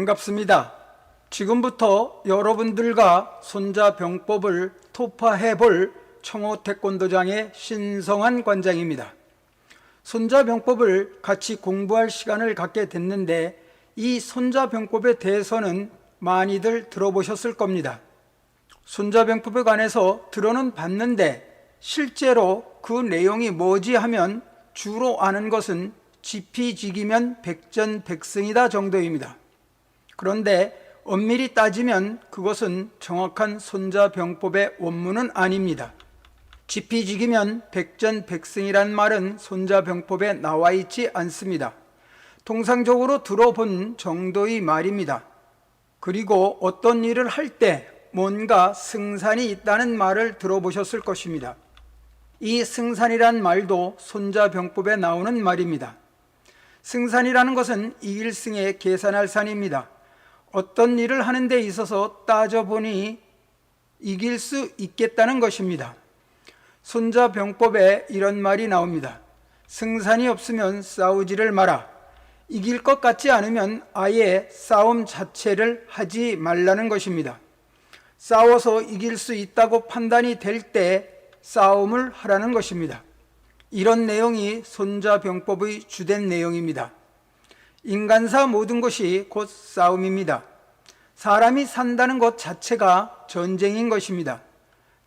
반갑습니다. 지금부터 여러분들과 손자병법을 토파해 볼 청호 태권도장의 신성한 관장입니다. 손자병법을 같이 공부할 시간을 갖게 됐는데 이 손자병법에 대해서는 많이들 들어보셨을 겁니다. 손자병법에 관해서 들어는 봤는데 실제로 그 내용이 뭐지 하면 주로 아는 것은 지피지기면 백전백승이다 정도입니다. 그런데 엄밀히 따지면 그것은 정확한 손자병법의 원문은 아닙니다. 지피지기면 백전백승이란 말은 손자병법에 나와 있지 않습니다. 통상적으로 들어본 정도의 말입니다. 그리고 어떤 일을 할 때 뭔가 승산이 있다는 말을 들어보셨을 것입니다. 이 승산이란 말도 손자병법에 나오는 말입니다. 승산이라는 것은 이길 승에 계산할 산입니다. 어떤 일을 하는 데 있어서 따져보니 이길 수 있겠다는 것입니다. 손자병법에 이런 말이 나옵니다. 승산이 없으면 싸우지를 마라. 이길 것 같지 않으면 아예 싸움 자체를 하지 말라는 것입니다. 싸워서 이길 수 있다고 판단이 될 때 싸움을 하라는 것입니다. 이런 내용이 손자병법의 주된 내용입니다. 인간사 모든 것이 곧 싸움입니다. 사람이 산다는 것 자체가 전쟁인 것입니다.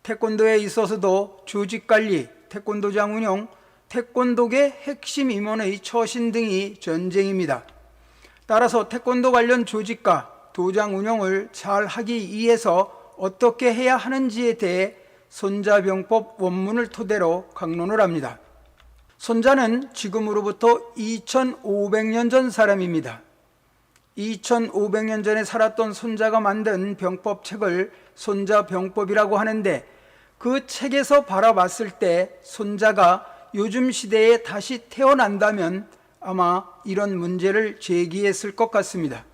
태권도에 있어서도 조직관리, 태권도장 운영, 태권도계 핵심 임원의 처신 등이 전쟁입니다. 따라서 태권도 관련 조직과 도장 운영을 잘 하기 위해서 어떻게 해야 하는지에 대해 손자병법 원문을 토대로 강론을 합니다. 손자는 지금으로부터 2500년 전 사람입니다. 2500년 전에 살았던 손자가 만든 병법책을 손자병법이라고 하는데 그 책에서 바라봤을 때 손자가 요즘 시대에 다시 태어난다면 아마 이런 문제를 제기했을 것 같습니다.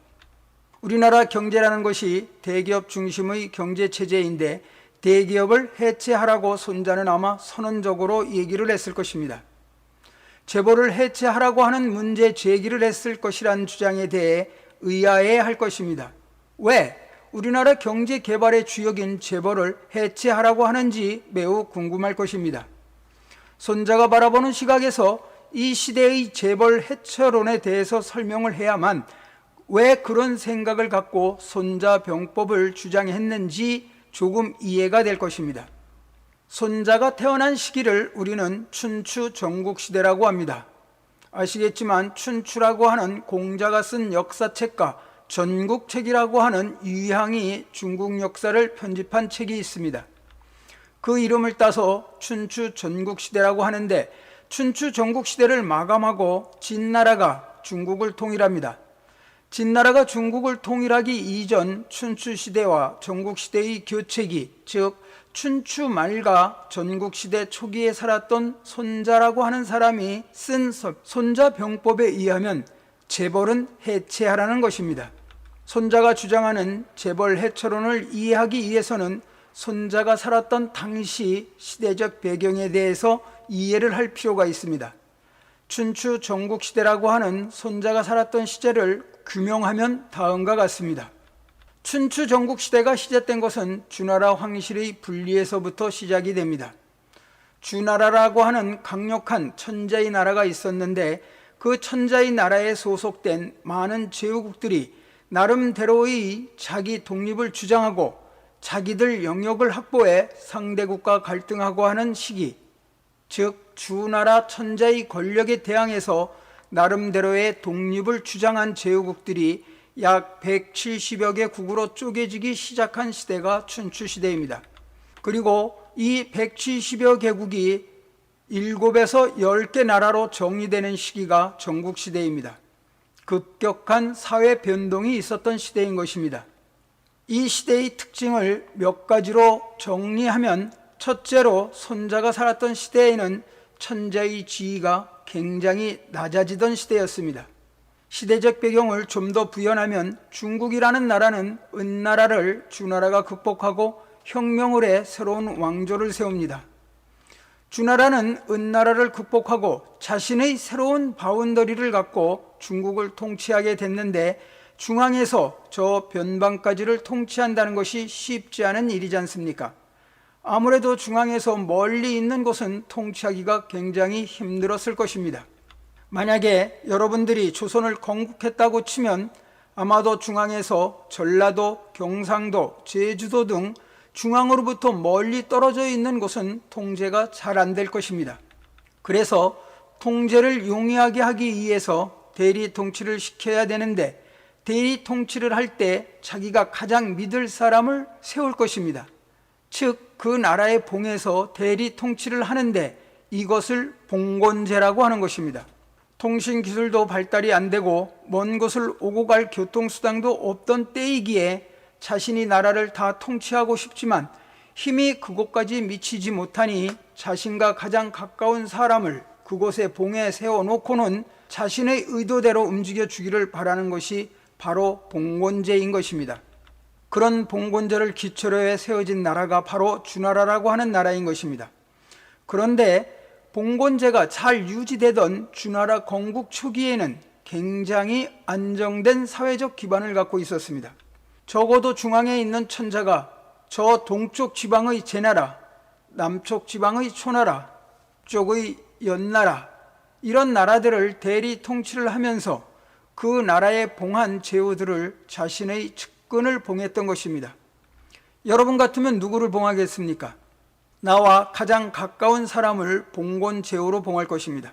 우리나라 경제라는 것이 대기업 중심의 경제체제인데 대기업을 해체하라고 손자는 아마 선언적으로 얘기를 했을 것입니다. 재벌을 해체하라고 하는 문제 제기를 했을 것이란 주장에 대해 의아해할 것입니다. 왜 우리나라 경제 개발의 주역인 재벌을 해체하라고 하는지 매우 궁금할 것입니다. 손자가 바라보는 시각에서 이 시대의 재벌 해체론에 대해서 설명을 해야만 왜 그런 생각을 갖고 손자병법을 주장했는지 조금 이해가 될 것입니다. 손자가 태어난 시기를 우리는 춘추 전국시대라고 합니다. 아시겠지만 춘추라고 하는 공자가 쓴 역사책과 전국책이라고 하는 유향이 중국 역사를 편집한 책이 있습니다. 그 이름을 따서 춘추 전국시대라고 하는데 춘추 전국시대를 마감하고 진나라가 중국을 통일합니다. 진나라가 중국을 통일하기 이전 춘추시대와 전국시대의 교체기, 즉 춘추 말과 전국시대 초기에 살았던 손자라고 하는 사람이 쓴 손자병법에 의하면 재벌은 해체하라는 것입니다. 손자가 주장하는 재벌 해체론을 이해하기 위해서는 손자가 살았던 당시 시대적 배경에 대해서 이해를 할 필요가 있습니다. 춘추 전국시대라고 하는 손자가 살았던 시절을 규명하면 다음과 같습니다. 춘추 전국시대가 시작된 것은 주나라 황실의 분리에서부터 시작이 됩니다. 주나라라고 하는 강력한 천자의 나라가 있었는데 그 천자의 나라에 소속된 많은 제후국들이 나름대로의 자기 독립을 주장하고 자기들 영역을 확보해 상대국과 갈등하고 하는 시기, 즉 주나라 천자의 권력에 대항해서 나름대로의 독립을 주장한 제후국들이 약 170여 개 국으로 쪼개지기 시작한 시대가 춘추시대입니다. 그리고 이 170여 개국이 7에서 10개 나라로 정리되는 시기가 전국시대입니다. 급격한 사회 변동이 있었던 시대인 것입니다. 이 시대의 특징을 몇 가지로 정리하면 첫째로 손자가 살았던 시대에는 천자의 지위가 굉장히 낮아지던 시대였습니다. 시대적 배경을 좀 더 부연하면 중국이라는 나라는 은나라를 주나라가 극복하고 혁명을 해 새로운 왕조를 세웁니다. 주나라는 은나라를 극복하고 자신의 새로운 바운더리를 갖고 중국을 통치하게 됐는데 중앙에서 저 변방까지를 통치한다는 것이 쉽지 않은 일이지 않습니까? 아무래도 중앙에서 멀리 있는 곳은 통치하기가 굉장히 힘들었을 것입니다. 만약에 여러분들이 조선을 건국했다고 치면 아마도 중앙에서 전라도, 경상도, 제주도 등 중앙으로부터 멀리 떨어져 있는 곳은 통제가 잘 안 될 것입니다. 그래서 통제를 용이하게 하기 위해서 대리 통치를 시켜야 되는데, 대리 통치를 할 때 자기가 가장 믿을 사람을 세울 것입니다. 즉 그 나라의 봉에서 대리 통치를 하는데 이것을 봉건제라고 하는 것입니다. 통신 기술도 발달이 안 되고 먼 곳을 오고 갈 교통수단도 없던 때이기에 자신이 나라를 다 통치하고 싶지만 힘이 그곳까지 미치지 못하니 자신과 가장 가까운 사람을 그곳에 봉에 세워놓고는 자신의 의도대로 움직여 주기를 바라는 것이 바로 봉건제인 것입니다. 그런 봉건제를 기초로 해 세워진 나라가 바로 주나라라고 하는 나라인 것입니다. 그런데 봉건제가 잘 유지되던 주나라 건국 초기에는 굉장히 안정된 사회적 기반을 갖고 있었습니다. 적어도 중앙에 있는 천자가 저 동쪽 지방의 제나라, 남쪽 지방의 초나라, 쪽의 연나라, 이런 나라들을 대리 통치를 하면서 그 나라의 봉한 제후들을 자신의 측근을 봉했던 것입니다. 여러분 같으면 누구를 봉하겠습니까? 나와 가장 가까운 사람을 봉건 제후로 봉할 것입니다.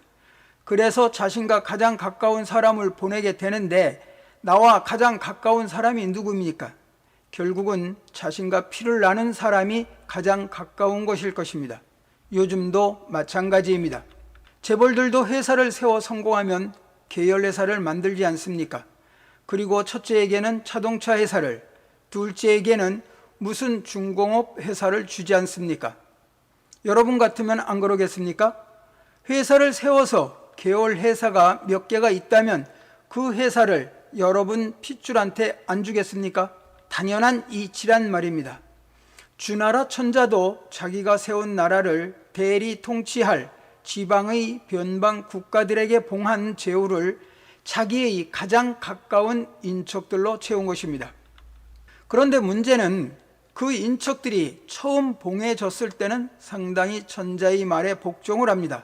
그래서 자신과 가장 가까운 사람을 보내게 되는데, 나와 가장 가까운 사람이 누구입니까? 결국은 자신과 피를 나눈 사람이 가장 가까운 것일 것입니다. 요즘도 마찬가지입니다. 재벌들도 회사를 세워 성공하면 계열회사를 만들지 않습니까? 그리고 첫째에게는 자동차 회사를, 둘째에게는 무슨 중공업 회사를 주지 않습니까? 여러분 같으면 안 그러겠습니까? 회사를 세워서 계열 회사가 몇 개가 있다면 그 회사를 여러분 핏줄한테 안 주겠습니까? 당연한 이치란 말입니다. 주나라 천자도 자기가 세운 나라를 대리 통치할 지방의 변방 국가들에게 봉한 제후를 자기의 가장 가까운 인척들로 채운 것입니다. 그런데 문제는 그 인척들이 처음 봉해졌을 때는 상당히 천자의 말에 복종을 합니다.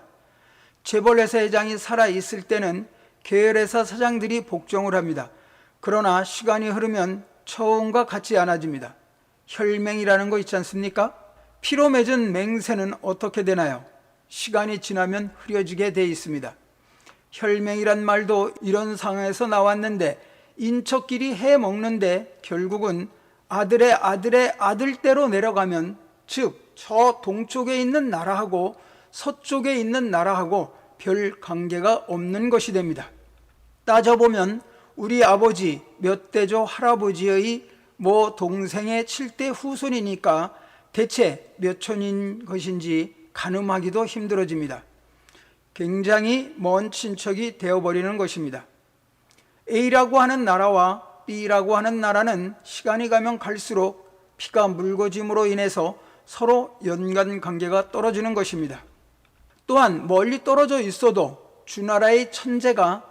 재벌회사 회장이 살아있을 때는 계열회사 사장들이 복종을 합니다. 그러나 시간이 흐르면 처음과 같지 않아집니다. 혈맹이라는 거 있지 않습니까? 피로 맺은 맹세는 어떻게 되나요? 시간이 지나면 흐려지게 돼 있습니다. 혈맹이란 말도 이런 상황에서 나왔는데, 인척끼리 해먹는데 결국은 아들의 아들대로 내려가면, 즉 저 동쪽에 있는 나라하고 서쪽에 있는 나라하고 별 관계가 없는 것이 됩니다. 따져보면 우리 아버지 몇 대조 할아버지의 모 동생의 7대 후손이니까 대체 몇 촌인 것인지 가늠하기도 힘들어집니다. 굉장히 먼 친척이 되어버리는 것입니다. A라고 하는 나라와 B라고 하는 나라는 시간이 가면 갈수록 피가 묽어짐으로 인해서 서로 연관 관계가 떨어지는 것입니다. 또한 멀리 떨어져 있어도 주나라의 천재가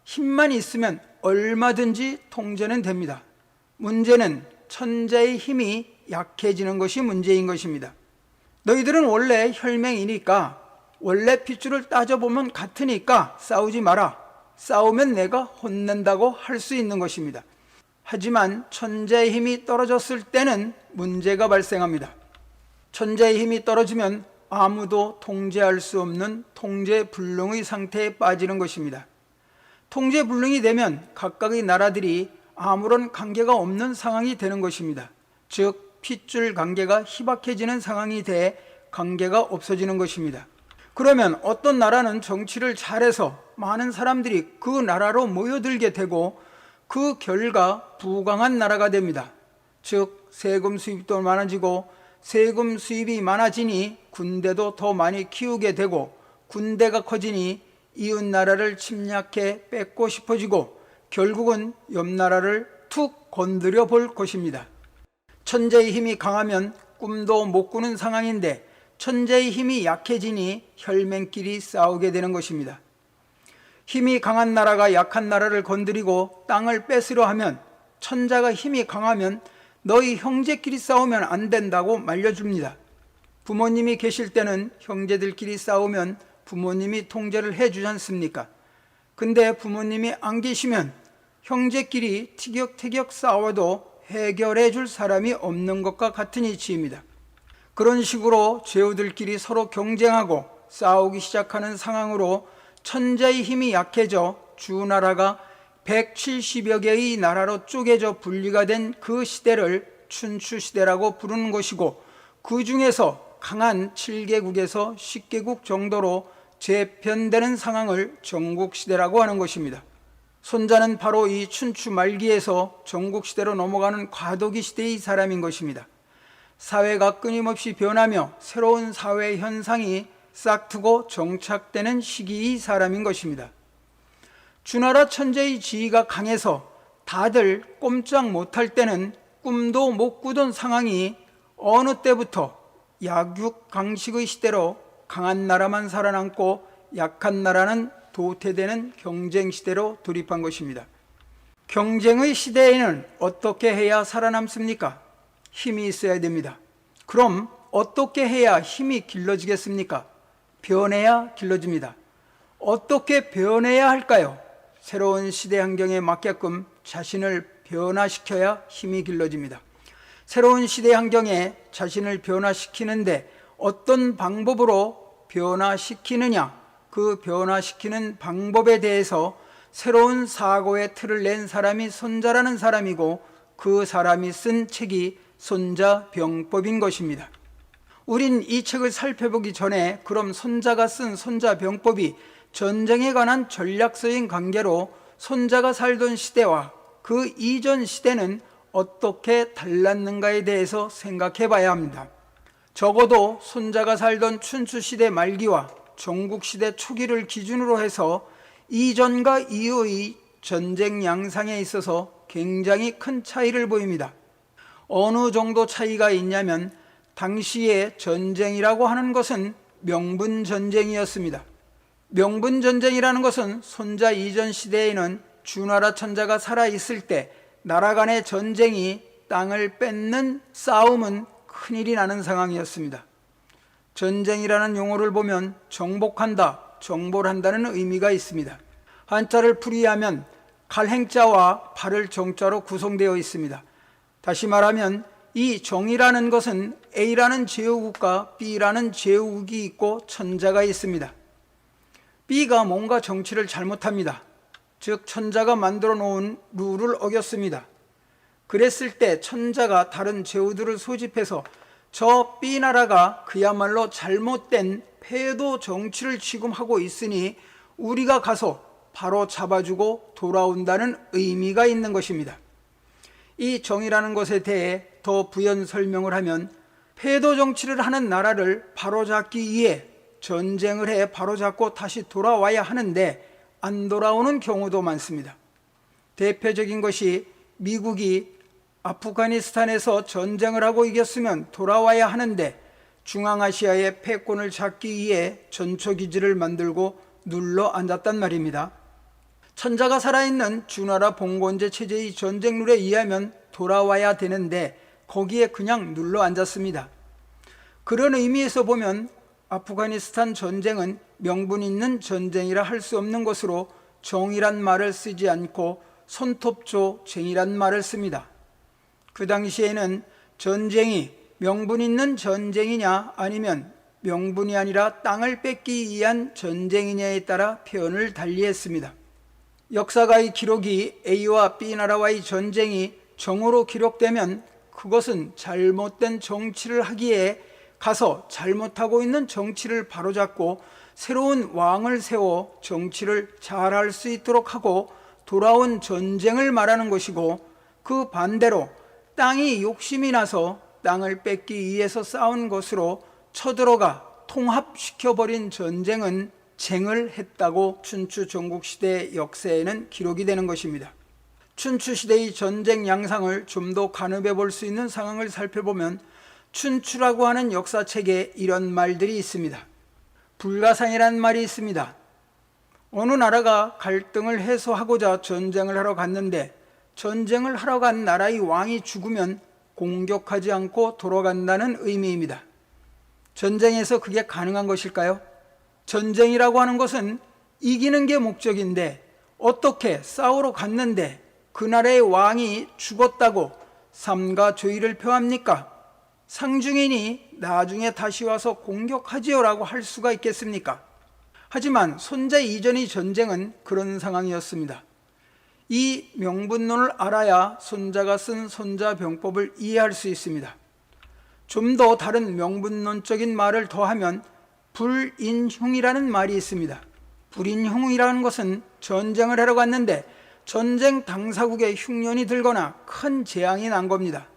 힘만 있으면 얼마든지 통제는 됩니다. 문제는 천재의 힘이 약해지는 것이 문제인 것입니다. 너희들은 원래 혈맹이니까, 원래 핏줄을 따져보면 같으니까 싸우지 마라. 싸우면 내가 혼낸다고 할 수 있는 것입니다. 하지만 천재의 힘이 떨어졌을 때는 문제가 발생합니다. 천재의 힘이 떨어지면 아무도 통제할 수 없는 통제불능의 상태에 빠지는 것입니다. 통제불능이 되면 각각의 나라들이 아무런 관계가 없는 상황이 되는 것입니다. 즉 핏줄 관계가 희박해지는 상황이 돼 관계가 없어지는 것입니다. 그러면 어떤 나라는 정치를 잘해서 많은 사람들이 그 나라로 모여들게 되고 그 결과 부강한 나라가 됩니다. 즉 세금 수입도 많아지고, 세금 수입이 많아지니 군대도 더 많이 키우게 되고, 군대가 커지니 이웃 나라를 침략해 뺏고 싶어지고, 결국은 옆 나라를 툭 건드려 볼 것입니다. 천재의 힘이 강하면 꿈도 못 꾸는 상황인데, 천재의 힘이 약해지니 혈맹끼리 싸우게 되는 것입니다. 힘이 강한 나라가 약한 나라를 건드리고 땅을 뺏으려 하면 천자가 힘이 강하면 너희 형제끼리 싸우면 안 된다고 말려줍니다. 부모님이 계실 때는 형제들끼리 싸우면 부모님이 통제를 해주지 않습니까? 근데 부모님이 안 계시면 형제끼리 티격태격 싸워도 해결해 줄 사람이 없는 것과 같은 이치입니다. 그런 식으로 제후들끼리 서로 경쟁하고 싸우기 시작하는 상황으로 천자의 힘이 약해져 주나라가 170여 개의 나라로 쪼개져 분리가 된 그 시대를 춘추시대라고 부르는 것이고, 그 중에서 강한 7개국에서 10개국 정도로 재편되는 상황을 전국시대라고 하는 것입니다. 손자는 바로 이 춘추 말기에서 전국시대로 넘어가는 과도기 시대의 사람인 것입니다. 사회가 끊임없이 변하며 새로운 사회 현상이 싹트고 정착되는 시기의 사람인 것입니다. 주나라 천재의 지위가 강해서 다들 꼼짝 못할 때는 꿈도 못 꾸던 상황이 어느 때부터 약육강식의 시대로 강한 나라만 살아남고 약한 나라는 도태되는 경쟁시대로 돌입한 것입니다. 경쟁의 시대에는 어떻게 해야 살아남습니까? 힘이 있어야 됩니다. 그럼 어떻게 해야 힘이 길러지겠습니까? 변해야 길러집니다. 어떻게 변해야 할까요? 새로운 시대 환경에 맞게끔 자신을 변화시켜야 힘이 길러집니다. 새로운 시대 환경에 자신을 변화시키는데 어떤 방법으로 변화시키느냐, 그 변화시키는 방법에 대해서 새로운 사고의 틀을 낸 사람이 손자라는 사람이고, 그 사람이 쓴 책이 손자병법인 것입니다. 우린 이 책을 살펴보기 전에 그럼 손자가 쓴 손자병법이 전쟁에 관한 전략서인 관계로 손자가 살던 시대와 그 이전 시대는 어떻게 달랐는가에 대해서 생각해 봐야 합니다. 적어도 손자가 살던 춘추시대 말기와 전국시대 초기를 기준으로 해서 이전과 이후의 전쟁 양상에 있어서 굉장히 큰 차이를 보입니다. 어느 정도 차이가 있냐면, 당시에 전쟁이라고 하는 것은 명분전쟁이었습니다. 명분전쟁이라는 것은 손자 이전 시대에는 주나라 천자가 살아있을 때 나라 간의 전쟁이 땅을 뺏는 싸움은 큰일이 나는 상황이었습니다. 전쟁이라는 용어를 보면 정복한다, 정보를 한다는 의미가 있습니다. 한자를 풀이하면 갈행자와 발을 정자로 구성되어 있습니다. 다시 말하면 이 정이라는 것은 A라는 제후국과 B라는 제후국이 있고 천자가 있습니다. B가 뭔가 정치를 잘못합니다. 즉 천자가 만들어 놓은 룰을 어겼습니다. 그랬을 때 천자가 다른 제후들을 소집해서 저 B나라가 그야말로 잘못된 패도 정치를 지금 하고 있으니 우리가 가서 바로 잡아주고 돌아온다는 의미가 있는 것입니다. 이 정이라는 것에 대해 더 부연 설명을 하면, 패도 정치를 하는 나라를 바로잡기 위해 전쟁을 해 바로잡고 다시 돌아와야 하는데 안 돌아오는 경우도 많습니다. 대표적인 것이 미국이 아프가니스탄에서 전쟁을 하고 이겼으면 돌아와야 하는데 중앙아시아의 패권을 잡기 위해 전초기지를 만들고 눌러 앉았단 말입니다. 천자가 살아있는 주나라 봉건제 체제의 전쟁룰에 의하면 돌아와야 되는데 거기에 그냥 눌러 앉았습니다. 그런 의미에서 보면 아프가니스탄 전쟁은 명분 있는 전쟁이라 할 수 없는 것으로 정이란 말을 쓰지 않고 손톱조쟁이란 말을 씁니다. 그 당시에는 전쟁이 명분 있는 전쟁이냐 아니면 명분이 아니라 땅을 뺏기 위한 전쟁이냐에 따라 표현을 달리했습니다. 역사가의 기록이 A와 B나라와의 전쟁이 정으로 기록되면 그것은 잘못된 정치를 하기에 가서 잘못하고 있는 정치를 바로잡고 새로운 왕을 세워 정치를 잘할 수 있도록 하고 돌아온 전쟁을 말하는 것이고, 그 반대로 땅이 욕심이 나서 땅을 뺏기 위해서 싸운 것으로 쳐들어가 통합시켜버린 전쟁은 쟁을 했다고 춘추 전국시대 역사에는 기록이 되는 것입니다. 춘추시대의 전쟁 양상을 좀 더 가늠해 볼 수 있는 상황을 살펴보면 춘추라고 하는 역사책에 이런 말들이 있습니다. 불가상이라는 말이 있습니다. 어느 나라가 갈등을 해소하고자 전쟁을 하러 갔는데 전쟁을 하러 간 나라의 왕이 죽으면 공격하지 않고 돌아간다는 의미입니다. 전쟁에서 그게 가능한 것일까요? 전쟁이라고 하는 것은 이기는 게 목적인데 어떻게 싸우러 갔는데 그 나라의 왕이 죽었다고 삼가 조의를 표합니까? 상중인이 나중에 다시 와서 공격하지요 라고 할 수가 있겠습니까? 하지만 손자 이전의 전쟁은 그런 상황이었습니다. 이 명분론을 알아야 손자가 쓴 손자병법을 이해할 수 있습니다. 좀 더 다른 명분론적인 말을 더하면 불인흉이라는 말이 있습니다. 불인흉이라는 것은 전쟁을 하러 갔는데 전쟁 당사국에 흉년이 들거나 큰 재앙이 난 겁니다.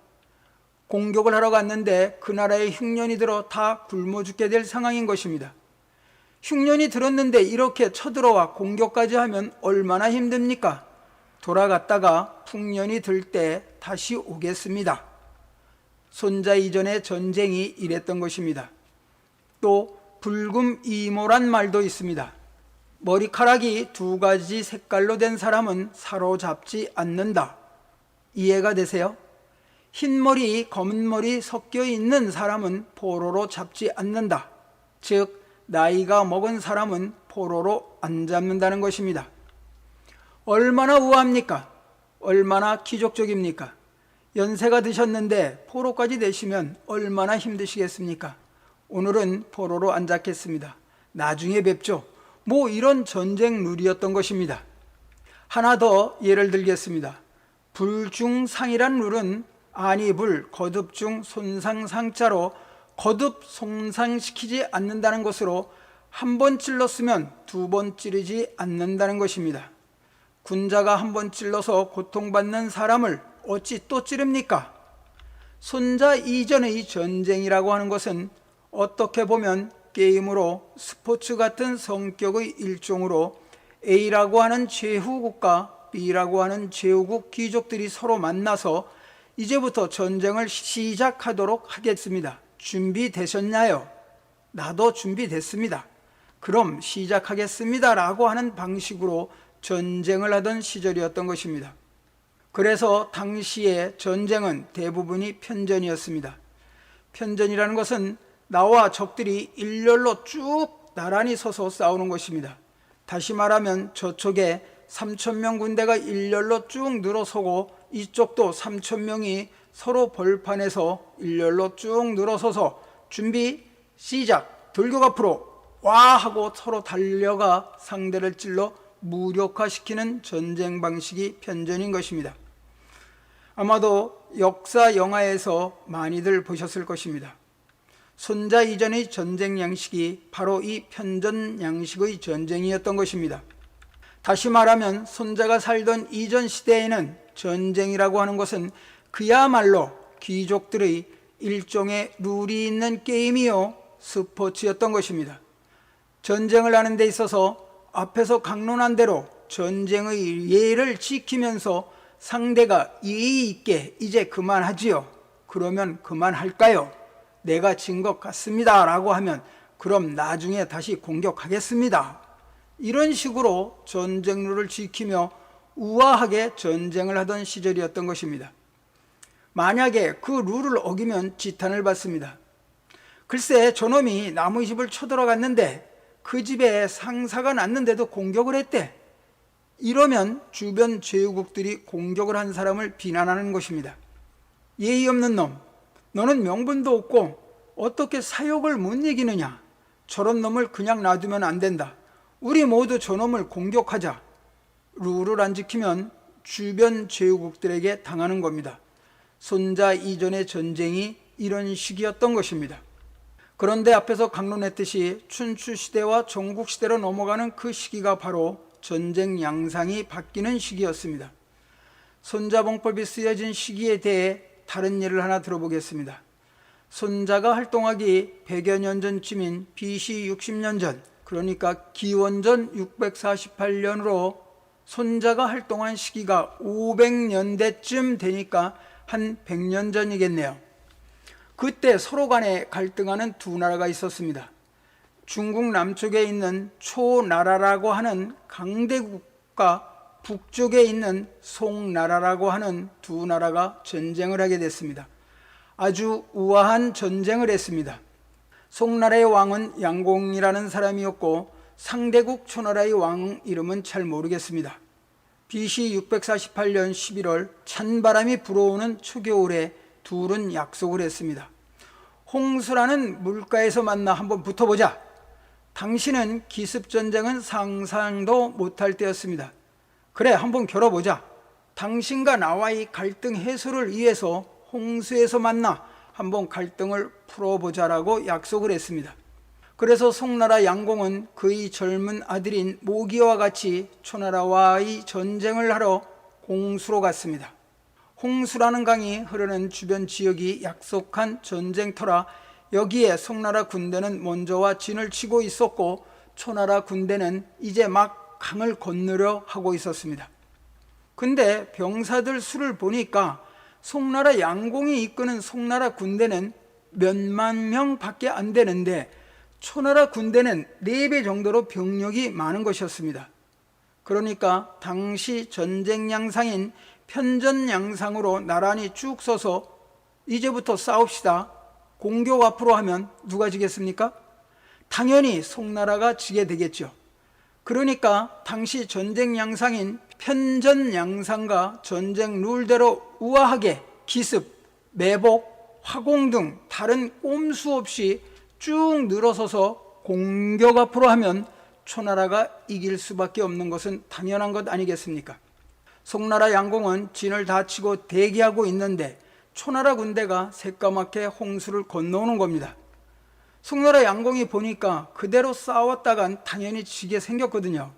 공격을 하러 갔는데 그 나라에 흉년이 들어 다 굶어 죽게 될 상황인 것입니다. 흉년이 들었는데 이렇게 쳐들어와 공격까지 하면 얼마나 힘듭니까? 돌아갔다가 풍년이 들 때 다시 오겠습니다. 손자 이전의 전쟁이 이랬던 것입니다. 또 불금이모란 말도 있습니다. 머리카락이 두 가지 색깔로 된 사람은 사로잡지 않는다. 이해가 되세요? 흰머리, 검은머리 섞여 있는 사람은 포로로 잡지 않는다. 즉 나이가 먹은 사람은 포로로 안 잡는다는 것입니다. 얼마나 우아합니까? 얼마나 기적적입니까? 연세가 드셨는데 포로까지 되시면 얼마나 힘드시겠습니까? 오늘은 포로로 안 잡겠습니다. 나중에 뵙죠. 뭐 이런 전쟁 룰이었던 것입니다. 하나 더 예를 들겠습니다. 불중상이란 룰은 안이불, 거듭중, 손상상자로 거듭 손상시키지 않는다는 것으로 한 번 찔렀으면 두 번 찌르지 않는다는 것입니다. 군자가 한 번 찔러서 고통받는 사람을 어찌 또 찌릅니까? 손자 이전의 전쟁이라고 하는 것은 어떻게 보면 게임으로 스포츠 같은 성격의 일종으로 A라고 하는 제후국과 B라고 하는 제후국 귀족들이 서로 만나서 이제부터 전쟁을 시작하도록 하겠습니다. 준비되셨나요? 나도 준비됐습니다. 그럼 시작하겠습니다 라고 하는 방식으로 전쟁을 하던 시절이었던 것입니다. 그래서 당시의 전쟁은 대부분이 편전이었습니다. 편전이라는 것은 나와 적들이 일렬로 쭉 나란히 서서 싸우는 것입니다. 다시 말하면 저쪽에 3,000명 군대가 일렬로 쭉 늘어서고 이쪽도 3,000명이 서로 벌판에서 일렬로 쭉 늘어서서 준비 시작 돌격 앞으로 와 하고 서로 달려가 상대를 찔러 무력화시키는 전쟁 방식이 편전인 것입니다. 아마도 역사 영화에서 많이들 보셨을 것입니다. 손자 이전의 전쟁 양식이 바로 이 편전 양식의 전쟁이었던 것입니다. 다시 말하면 손자가 살던 이전 시대에는 전쟁이라고 하는 것은 그야말로 귀족들의 일종의 룰이 있는 게임이요 스포츠였던 것입니다. 전쟁을 하는 데 있어서 앞에서 강론한 대로 전쟁의 예를 지키면서 상대가 예의 있게 이제 그만하지요. 그러면 그만할까요? 내가 진 것 같습니다 라고 하면 그럼 나중에 다시 공격하겠습니다. 이런 식으로 전쟁 룰을 지키며 우아하게 전쟁을 하던 시절이었던 것입니다. 만약에 그 룰을 어기면 지탄을 받습니다. 글쎄 저놈이 남의 집을 쳐들어갔는데 그 집에 상사가 났는데도 공격을 했대. 이러면 주변 제후국들이 공격을 한 사람을 비난하는 것입니다. 예의 없는 놈, 너는 명분도 없고 어떻게 사욕을 못 이기느냐. 저런 놈을 그냥 놔두면 안 된다. 우리 모두 저놈을 공격하자. 룰을 안 지키면 주변 제후국들에게 당하는 겁니다. 손자 이전의 전쟁이 이런 식이었던 것입니다. 그런데 앞에서 강론했듯이 춘추 시대와 전국 시대로 넘어가는 그 시기가 바로 전쟁 양상이 바뀌는 시기였습니다. 손자봉법이 쓰여진 시기에 대해 다른 예를 하나 들어보겠습니다. 손자가 활동하기 100여 년 전쯤인 BC 60년 전, 그러니까 기원전 648년으로 손자가 활동한 시기가 500년대쯤 되니까 한 100년 전이겠네요. 그때 서로 간에 갈등하는 두 나라가 있었습니다. 중국 남쪽에 있는 초나라라고 하는 강대국과 북쪽에 있는 송나라라고 하는 두 나라가 전쟁을 하게 됐습니다. 아주 우아한 전쟁을 했습니다. 송나라의 왕은 양공이라는 사람이었고 상대국 초나라의 왕 이름은 잘 모르겠습니다. BC 648년 11월 찬바람이 불어오는 초겨울에 둘은 약속을 했습니다. 홍수라는 물가에서 만나 한번 붙어보자. 당신은 기습전쟁은 상상도 못할 때였습니다. 그래, 한번 겨뤄보자. 당신과 나와의 갈등 해소를 위해서 홍수에서 만나 한번 갈등을 풀어보자라고 약속을 했습니다. 그래서 송나라 양공은 그의 젊은 아들인 모기와 같이 초나라와의 전쟁을 하러 홍수로 갔습니다. 홍수라는 강이 흐르는 주변 지역이 약속한 전쟁터라 여기에 송나라 군대는 먼저와 진을 치고 있었고 초나라 군대는 이제 막 강을 건너려 하고 있었습니다. 근데 병사들 수를 보니까 송나라 양공이 이끄는 송나라 군대는 몇만 명밖에 안 되는데 초나라 군대는 4배 정도로 병력이 많은 것이었습니다. 그러니까 당시 전쟁 양상인 편전 양상으로 나란히 쭉 서서 이제부터 싸웁시다. 공격 앞으로 하면 누가 지겠습니까? 당연히 송나라가 지게 되겠죠. 그러니까 당시 전쟁 양상인 편전 양상과 전쟁 룰대로 우아하게 기습, 매복, 화공 등 다른 꼼수 없이 쭉 늘어서서 공격 앞으로 하면 초나라가 이길 수밖에 없는 것은 당연한 것 아니겠습니까? 송나라 양공은 진을 다 치고 대기하고 있는데 초나라 군대가 새까맣게 홍수를 건너오는 겁니다. 송나라 양공이 보니까 그대로 싸웠다간 당연히 지게 생겼거든요.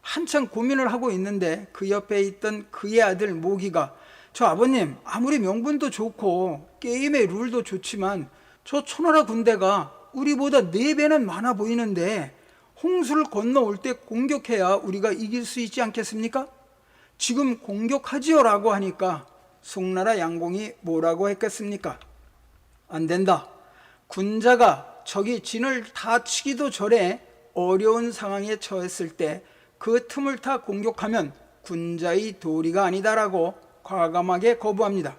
한참 고민을 하고 있는데 그 옆에 있던 그의 아들 모기가 저 아버님, 아무리 명분도 좋고 게임의 룰도 좋지만 저 초나라 군대가 우리보다 4배는 많아 보이는데 홍수를 건너올 때 공격해야 우리가 이길 수 있지 않겠습니까? 지금 공격하지요 라고 하니까 송나라 양공이 뭐라고 했겠습니까? 안 된다. 군자가 적이 진을 다 치기도 전에 어려운 상황에 처했을 때 그 틈을 타 공격하면 군자의 도리가 아니다라고 과감하게 거부합니다.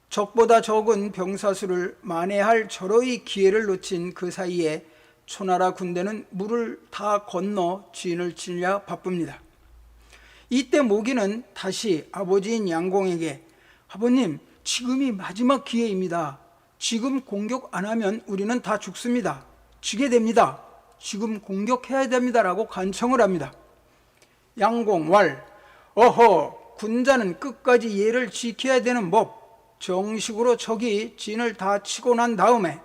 적보다 적은 병사수를 만회할 절호의 기회를 놓친 그 사이에 초나라 군대는 물을 다 건너 진을 치려 바쁩니다. 이때 모기는 다시 아버지인 양공에게 아버님, 지금이 마지막 기회입니다. 지금 공격 안 하면 우리는 다 죽습니다. 지게 됩니다. 지금 공격해야 됩니다라고 간청을 합니다. 양공 왈, 어허, 군자는 끝까지 예를 지켜야 되는 법. 정식으로 적이 진을 다 치고 난 다음에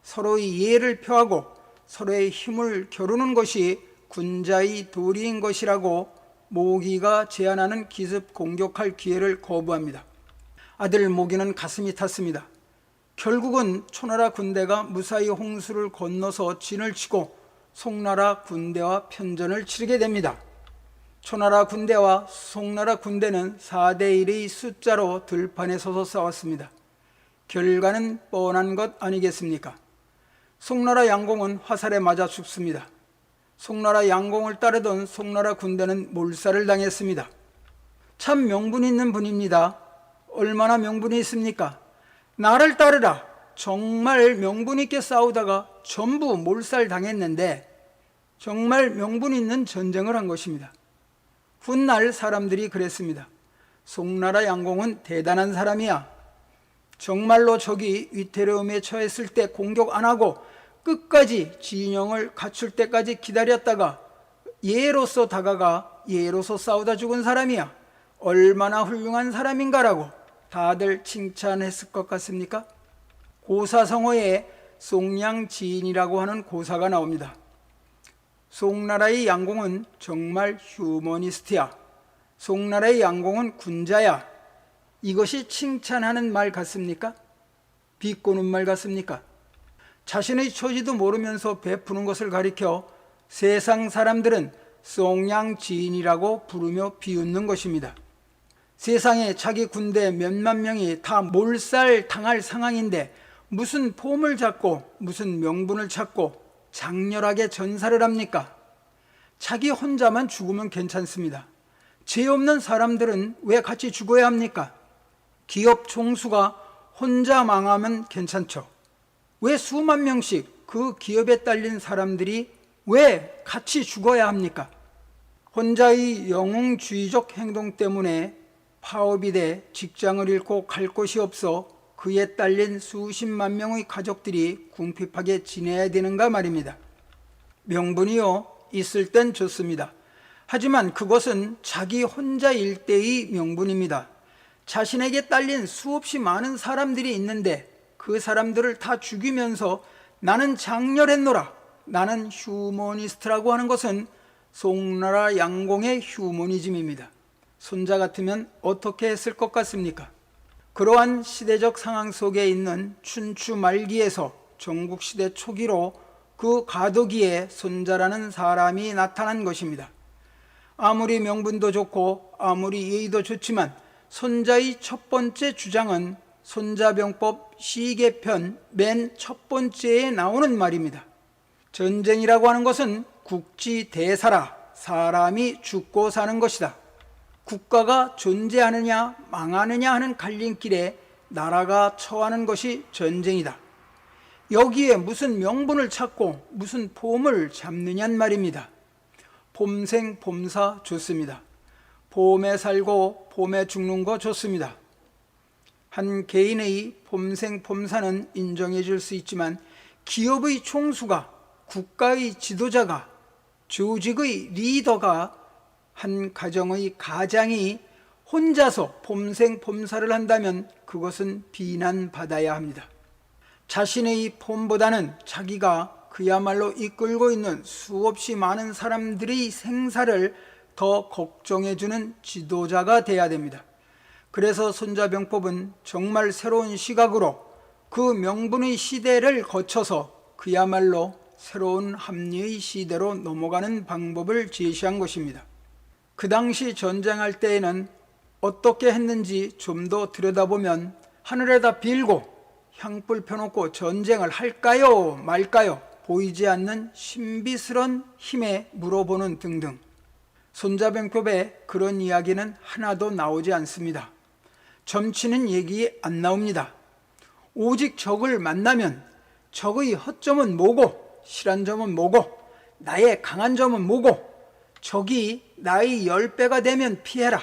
서로의 예를 표하고 서로의 힘을 겨루는 것이 군자의 도리인 것이라고 모기가 제안하는 기습 공격할 기회를 거부합니다. 아들 모기는 가슴이 탔습니다. 결국은 초나라 군대가 무사히 홍수를 건너서 진을 치고 송나라 군대와 편전을 치르게 됩니다. 초나라 군대와 송나라 군대는 4대1의 숫자로 들판에 서서 싸웠습니다. 결과는 뻔한 것 아니겠습니까? 송나라 양공은 화살에 맞아 죽습니다. 송나라 양공을 따르던 송나라 군대는 몰살을 당했습니다. 참 명분 있는 분입니다. 얼마나 명분이 있습니까? 나를 따르라. 정말 명분 있게 싸우다가 전부 몰살 당했는데 정말 명분 있는 전쟁을 한 것입니다. 훗날 사람들이 그랬습니다. 송나라 양공은 대단한 사람이야. 정말로 적이 위태로움에 처했을 때 공격 안 하고 끝까지 진영을 갖출 때까지 기다렸다가 예로서 다가가 예로서 싸우다 죽은 사람이야. 얼마나 훌륭한 사람인가라고 다들 칭찬했을 것 같습니까? 고사성어에 송량지인이라고 하는 고사가 나옵니다. 송나라의 양공은 정말 휴머니스트야. 송나라의 양공은 군자야. 이것이 칭찬하는 말 같습니까? 비꼬는 말 같습니까? 자신의 처지도 모르면서 베푸는 것을 가리켜 세상 사람들은 송량지인이라고 부르며 비웃는 것입니다. 세상에 자기 군대 몇만 명이 다 몰살 당할 상황인데 무슨 폼을 잡고 무슨 명분을 찾고 장렬하게 전사를 합니까? 자기 혼자만 죽으면 괜찮습니다. 죄 없는 사람들은 왜 같이 죽어야 합니까? 기업 총수가 혼자 망하면 괜찮죠. 왜 수만 명씩 그 기업에 딸린 사람들이 왜 같이 죽어야 합니까? 혼자의 영웅주의적 행동 때문에 파업이 돼 직장을 잃고 갈 곳이 없어 그에 딸린 수십만 명의 가족들이 궁핍하게 지내야 되는가 말입니다. 명분이요, 있을 땐 좋습니다. 하지만 그것은 자기 혼자일 때의 명분입니다. 자신에게 딸린 수없이 많은 사람들이 있는데 그 사람들을 다 죽이면서 나는 장렬했노라, 나는 휴머니스트라고 하는 것은 송나라 양공의 휴머니즘입니다. 손자 같으면 어떻게 했을 것 같습니까? 그러한 시대적 상황 속에 있는 춘추 말기에서 전국시대 초기로 그 가도기에 손자라는 사람이 나타난 것입니다. 아무리 명분도 좋고 아무리 예의도 좋지만 손자의 첫 번째 주장은 손자병법 시계편 맨 첫 번째에 나오는 말입니다. 전쟁이라고 하는 것은 국지대사라, 사람이 죽고 사는 것이다. 국가가 존재하느냐 망하느냐 하는 갈림길에 나라가 처하는 것이 전쟁이다. 여기에 무슨 명분을 찾고 무슨 폼을 잡느냔 말입니다. 폼생 폼사 좋습니다. 폼에 살고 폼에 죽는 거 좋습니다. 한 개인의 폼생 폼사는 인정해 줄 수 있지만 기업의 총수가, 국가의 지도자가, 조직의 리더가, 한 가정의 가장이 혼자서 폼생 폼사를 한다면 그것은 비난받아야 합니다. 자신의 폼보다는 자기가 그야말로 이끌고 있는 수없이 많은 사람들의 생사를 더 걱정해주는 지도자가 돼야 됩니다. 그래서 손자병법은 정말 새로운 시각으로 그 명분의 시대를 거쳐서 그야말로 새로운 합리의 시대로 넘어가는 방법을 제시한 것입니다. 그 당시 전쟁할 때에는 어떻게 했는지 좀 더 들여다보면 하늘에다 빌고 향불 펴놓고 전쟁을 할까요 말까요 보이지 않는 신비스런 힘에 물어보는 등등, 손자병법에 그런 이야기는 하나도 나오지 않습니다. 점치는 얘기 안 나옵니다. 오직 적을 만나면 적의 허점은 뭐고 실한 점은 뭐고 나의 강한 점은 뭐고 적이 나의 10배가 되면 피해라.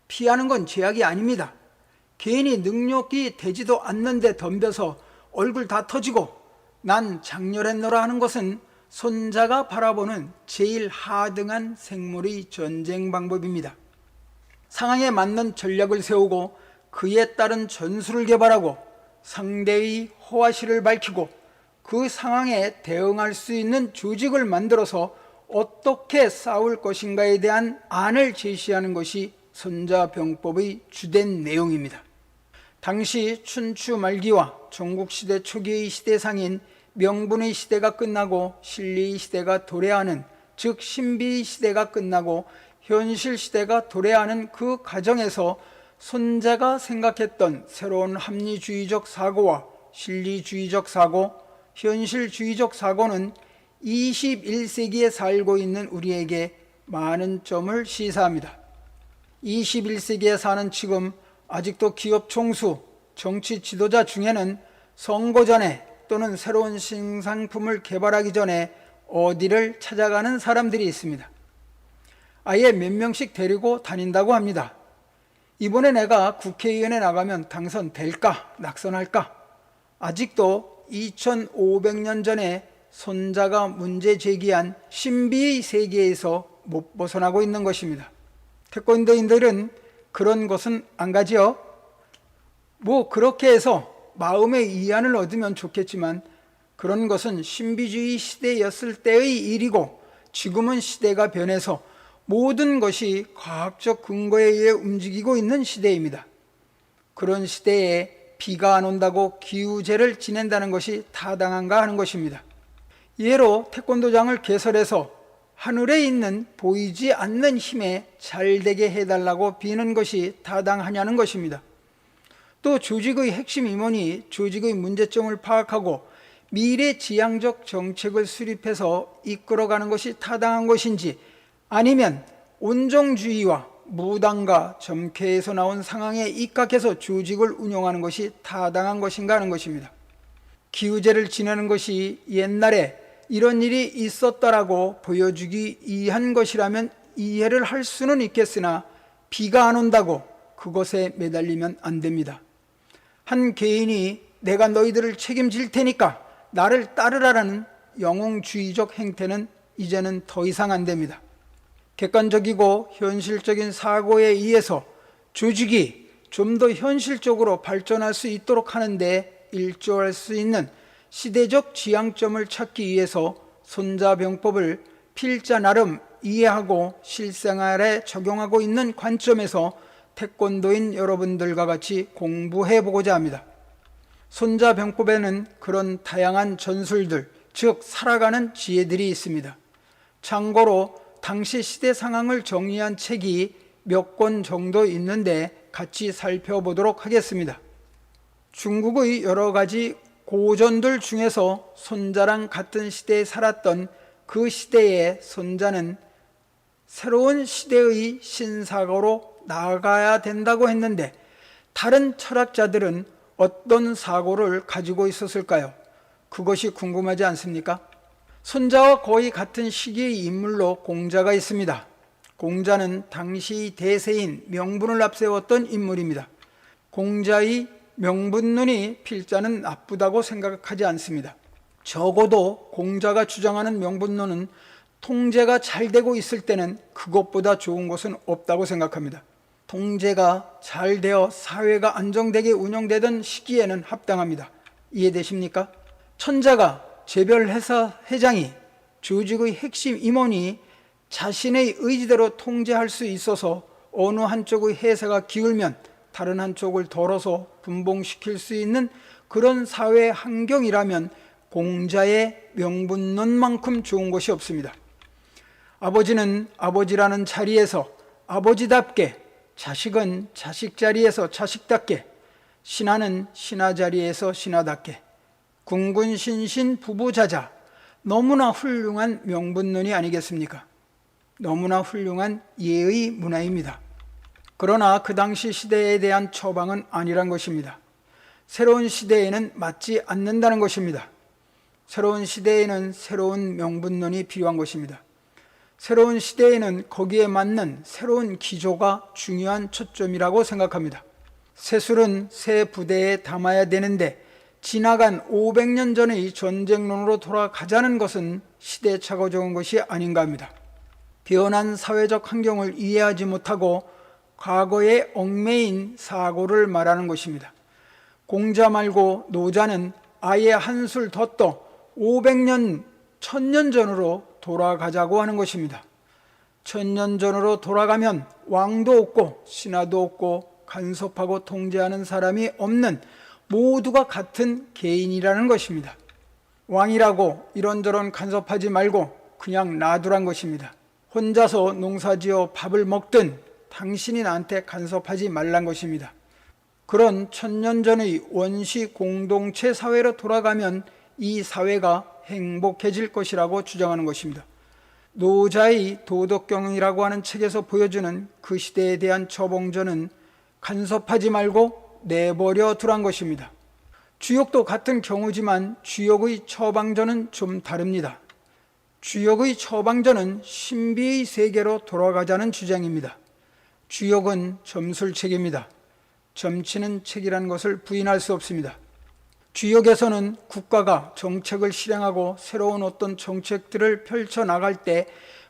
피하는 건 제약이 아닙니다. 괜히 능력이 되지도 않는데 덤벼서 얼굴 다 터지고 난 장렬했노라 하는 것은 손자가 바라보는 제일 하등한 생물의 전쟁 방법입니다. 상황에 맞는 전략을 세우고 그에 따른 전술을 개발하고 상대의 허와시를 밝히고 그 상황에 대응할 수 있는 조직을 만들어서 어떻게 싸울 것인가에 대한 안을 제시하는 것이 손자병법의 주된 내용입니다. 당시 춘추 말기와 전국시대 초기의 시대상인 명분의 시대가 끝나고 실리의 시대가 도래하는, 즉 신비의 시대가 끝나고 현실 시대가 도래하는 그 과정에서 손자가 생각했던 새로운 합리주의적 사고와 실리주의적 사고, 현실주의적 사고는 21세기에 살고 있는 우리에게 많은 점을 시사합니다. 21세기에 사는 지금 아직도 기업 총수, 정치 지도자 중에는 선거 전에 또는 새로운 신상품을 개발하기 전에 어디를 찾아가는 사람들이 있습니다. 아예 몇 명씩 데리고 다닌다고 합니다. 이번에 내가 국회의원에 나가면 당선될까, 낙선할까? 아직도 2500년 전에 손자가 문제 제기한 신비의 세계에서 못 벗어나고 있는 것입니다. 태권도인들은 그런 것은 안 가지요. 뭐 그렇게 해서 마음의 이안을 얻으면 좋겠지만 그런 것은 신비주의 시대였을 때의 일이고 지금은 시대가 변해서 모든 것이 과학적 근거에 의해 움직이고 있는 시대입니다. 그런 시대에 비가 안 온다고 기우제를 지낸다는 것이 타당한가 하는 것입니다. 예로 태권도장을 개설해서 하늘에 있는 보이지 않는 힘에 잘되게 해달라고 비는 것이 타당하냐는 것입니다. 또 조직의 핵심 임원이 조직의 문제점을 파악하고 미래 지향적 정책을 수립해서 이끌어가는 것이 타당한 것인지, 아니면 온종주의와 무당과 점괘에서 나온 상황에 입각해서 조직을 운영하는 것이 타당한 것인가 하는 것입니다. 기우제를 지내는 것이 옛날에 이런 일이 있었다라고 보여주기 위한 것이라면 이해를 할 수는 있겠으나, 비가 안 온다고 그것에 매달리면 안 됩니다. 한 개인이 내가 너희들을 책임질 테니까 나를 따르라라는 영웅주의적 행태는 이제는 더 이상 안 됩니다. 객관적이고 현실적인 사고에 의해서 조직이 좀 더 현실적으로 발전할 수 있도록 하는데 일조할 수 있는 시대적 지향점을 찾기 위해서 손자병법을 필자 나름 이해하고 실생활에 적용하고 있는 관점에서 태권도인 여러분들과 같이 공부해 보고자 합니다. 손자병법에는 그런 다양한 전술들, 즉 살아가는 지혜들이 있습니다. 참고로 당시 시대 상황을 정리한 책이 몇 권 정도 있는데 같이 살펴보도록 하겠습니다. 중국의 여러 가지 고전들 중에서 손자랑 같은 시대에 살았던 그 시대의 손자는 새로운 시대의 신사고로 나아가야 된다고 했는데, 다른 철학자들은 어떤 사고를 가지고 있었을까요? 그것이 궁금하지 않습니까? 손자와 거의 같은 시기의 인물로 공자가 있습니다. 공자는 당시 대세인 명분을 앞세웠던 인물입니다. 공자의 명분론이 필자는 나쁘다고 생각하지 않습니다. 적어도 공자가 주장하는 명분론은 통제가 잘 되고 있을 때는 그것보다 좋은 것은 없다고 생각합니다. 통제가 잘 되어 사회가 안정되게 운영되던 시기에는 합당합니다. 이해되십니까? 천자가 재벌회사 회장이 조직의 핵심 임원이 자신의 의지대로 통제할 수 있어서 어느 한쪽의 회사가 기울면 다른 한쪽을 덜어서 분봉시킬 수 있는 그런 사회 환경이라면 공자의 명분론만큼 좋은 것이 없습니다. 아버지는 아버지라는 자리에서 아버지답게, 자식은 자식 자리에서 자식답게, 신하는 신하 자리에서 신하답게, 군군신신 부부자자, 너무나 훌륭한 명분론이 아니겠습니까? 너무나 훌륭한 예의 문화입니다. 그러나 그 당시 시대에 대한 처방은 아니란 것입니다. 새로운 시대에는 맞지 않는다는 것입니다. 새로운 시대에는 새로운 명분론이 필요한 것입니다. 새로운 시대에는 거기에 맞는 새로운 기조가 중요한 초점이라고 생각합니다. 새 술은 새 부대에 담아야 되는데 지나간 500년 전의 전쟁론으로 돌아가자는 것은 시대착오 적은 것이 아닌가 합니다. 변한 사회적 환경을 이해하지 못하고 과거에 얽매인 사고를 말하는 것입니다. 공자 말고 노자는 아예 한술 더 떠 500년, 1000년 전으로 돌아가자고 하는 것입니다. 1000년 전으로 돌아가면 왕도 없고 신하도 없고 간섭하고 통제하는 사람이 없는 모두가 같은 개인이라는 것입니다. 왕이라고 이런저런 간섭하지 말고 그냥 놔두란 것입니다. 혼자서 농사지어 밥을 먹든 당신이 나한테 간섭하지 말란 것입니다. 그런 1000년 전의 원시 공동체 사회로 돌아가면 이 사회가 행복해질 것이라고 주장하는 것입니다. 노자의 도덕경이라고 하는 책에서 보여주는 그 시대에 대한 처봉전은 간섭하지 말고 내버려 두란 것입니다. 주역도 같은 경우지만 주역의 처방전은 좀 다릅니다. 주역의 처방전은 신비의 세계로 돌아가자는 주장입니다. 주역은 점술책입니다. 점치는 책이라는 것을 부인할 수 없습니다. 주역에서는 국가가 정책을 실행하고 새로운 어떤 정책들을 펼쳐나갈 때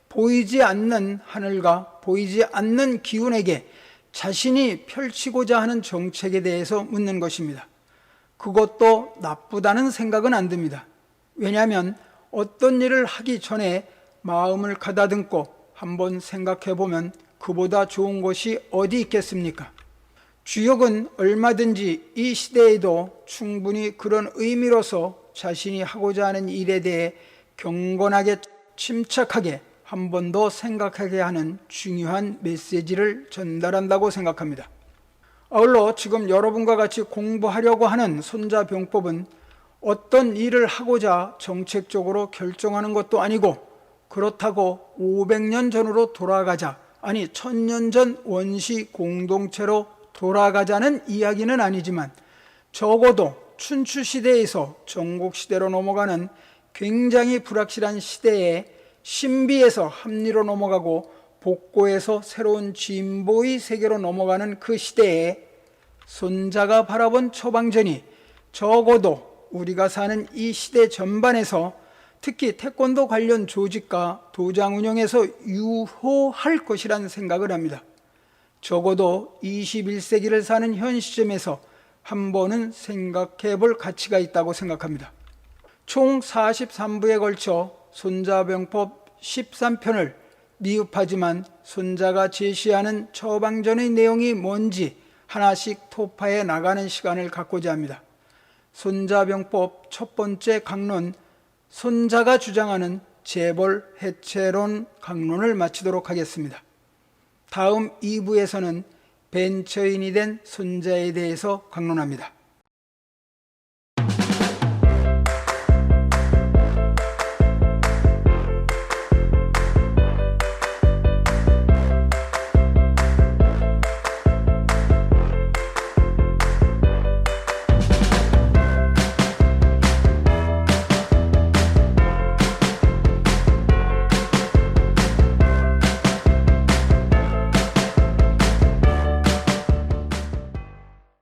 보이지 않는 하늘과 보이지 않는 기운에게 자신이 펼치고자 하는 정책에 대해서 묻는 것입니다. 그것도 나쁘다는 생각은 안 듭니다. 왜냐하면 어떤 일을 하기 전에 마음을 가다듬고 한번 생각해 보면 그보다 좋은 것이 어디 있겠습니까? 주역은 얼마든지 이 시대에도 충분히 그런 의미로서 자신이 하고자 하는 일에 대해 경건하게 침착하게 한 번 더 생각하게 하는 중요한 메시지를 전달한다고 생각합니다. 아울러 지금 여러분과 같이 공부하려고 하는 손자병법은 어떤 일을 하고자 정책적으로 결정하는 것도 아니고, 그렇다고 500년 전으로 돌아가자, 아니 1000년 전 원시 공동체로 돌아가자는 이야기는 아니지만, 적어도 춘추 시대에서 전국 시대로 넘어가는 굉장히 불확실한 시대에 신비에서 합리로 넘어가고 복고에서 새로운 진보의 세계로 넘어가는 그 시대에 손자가 바라본 처방전이 적어도 우리가 사는 이 시대 전반에서 특히 태권도 관련 조직과 도장 운영에서 유효할 것이라는 생각을 합니다. 적어도 21세기를 사는 현 시점에서 한 번은 생각해 볼 가치가 있다고 생각합니다. 총 43부에 걸쳐 손자병법 13편을 미흡하지만 손자가 제시하는 처방전의 내용이 뭔지 하나씩 토파해 나가는 시간을 갖고자 합니다. 손자병법 첫 번째 강론, 손자가 주장하는 재벌 해체론 강론을 마치도록 하겠습니다. 다음 2부에서는 벤처인이 된 손자에 대해서 강론합니다.